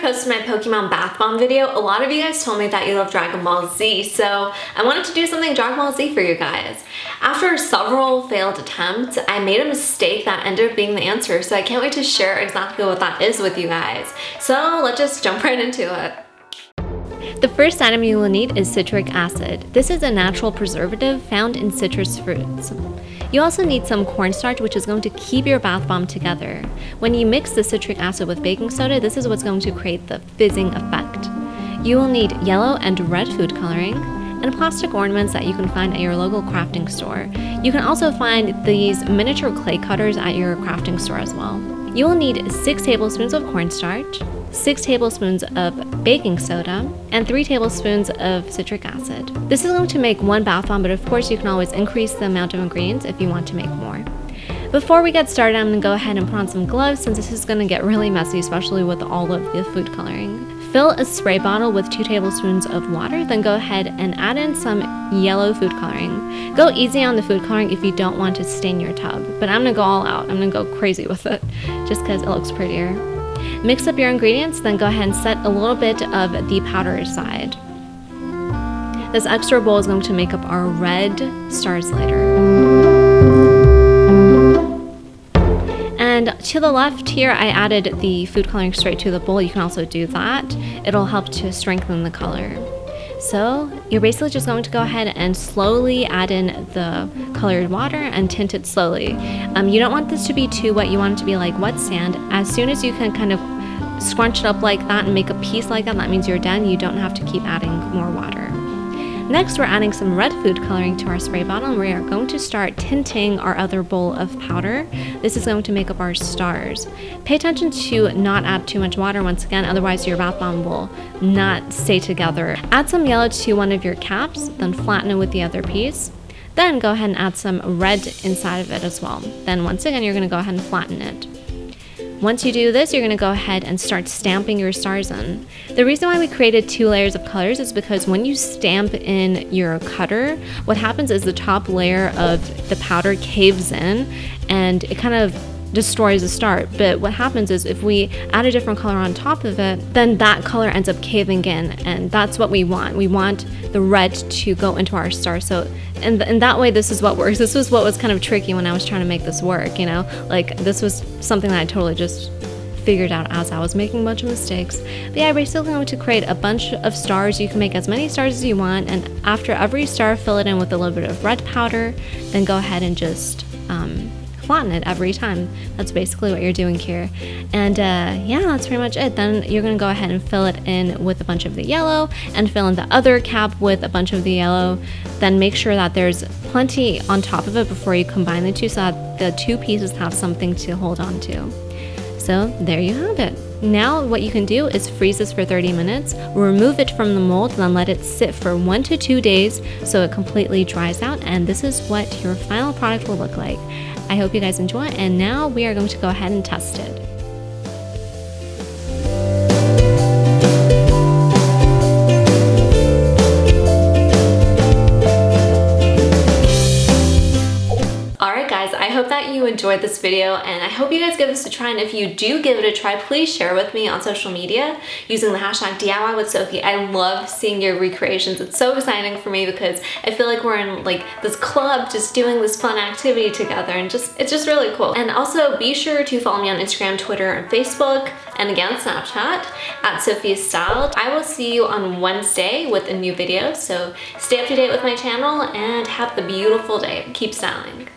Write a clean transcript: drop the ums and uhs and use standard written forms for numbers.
posted my Pokemon bath bomb video, a lot of you guys told me that you love Dragon Ball Z, so I wanted to do something Dragon Ball Z for you guys. After several failed attempts, I made a mistake that ended up being the answer, so I can't wait to share exactly what that is with you guys. So let's just jump right into it. The first item you will need is citric acid. This is a natural preservative found in citrus fruits. You also need some cornstarch, which is going to keep your bath bomb together. When you mix the citric acid with baking soda, this is what's going to create the fizzing effect. You will need yellow and red food coloring, and plastic ornaments that you can find at your local crafting store. You can also find these miniature clay cutters at your crafting store as well. You will need 6 tablespoons of cornstarch, 6 tablespoons of baking soda, and 3 tablespoons of citric acid. This is going to make one bath bomb, but of course you can always increase the amount of ingredients if you want to make more. Before we get started, I'm going to go ahead and put on some gloves since this is going to get really messy, especially with all of the food coloring. Fill a spray bottle with 2 tablespoons of water, then go ahead and add in some yellow food coloring. Go easy on the food coloring if you don't want to stain your tub, but I'm going to go all out. I'm going to go crazy with it just because it looks prettier. Mix up your ingredients, then go ahead and set a little bit of the powder aside. This extra bowl is going to make up our red stars later. And to the left here, I added the food coloring straight to the bowl. You can also do that. It'll help to strengthen the color. So you're basically just going to go ahead and slowly add in the colored water and tint it slowly. You don't want this to be too wet. You want it to be like wet sand. As soon as you can kind of scrunch it up like that and make a piece like that, that means you're done. You don't have to keep adding more water. Next, we're adding some red food coloring to our spray bottle, and we are going to start tinting our other bowl of powder. This is going to make up our stars. Pay attention to not add too much water once again, otherwise your bath bomb will not stay together. Add some yellow to one of your caps, then flatten it with the other piece. Then go ahead and add some red inside of it as well. Then once again, you're going to go ahead and flatten it. Once you do this, you're going to go ahead and start stamping your stars in. The reason why we created 2 layers of colors is because when you stamp in your cutter, what happens is the top layer of the powder caves in and it kind of destroys the star. But what happens is if we add a different color on top of it, then that color ends up caving in, and that's what we want. We want the red to go into our star. So and that way, this is what works. This was what was kind of tricky when I was trying to make this work, you know? Like, this was something that I totally just figured out as I was making a bunch of mistakes. But yeah, we're still going to create a bunch of stars. You can make as many stars as you want, and after every star, fill it in with a little bit of red powder, then go ahead and just flatten it every time. That's basically what you're doing here. And yeah, that's pretty much it. Then you're going to go ahead and fill it in with a bunch of the yellow and fill in the other cap with a bunch of the yellow. Then make sure that there's plenty on top of it before you combine the two so that the 2 pieces have something to hold on to. So there you have it. Now what you can do is freeze this for 30 minutes, remove it from the mold, then let it sit for 1 to 2 days so it completely dries out, and this is what your final product will look like. I hope you guys enjoy, and now we are going to go ahead and test it. I hope that you enjoyed this video, and I hope you guys give this a try, and if you do give it a try, please share with me on social media using the hashtag DIY with Sophie. I love seeing your recreations. It's so exciting for me because I feel like we're in like this club just doing this fun activity together, and it's just really cool. And also be sure to follow me on Instagram, Twitter, and Facebook, and again Snapchat at SofiaStyled. I will see you on Wednesday with a new video, so stay up to date with my channel and have a beautiful day. Keep styling.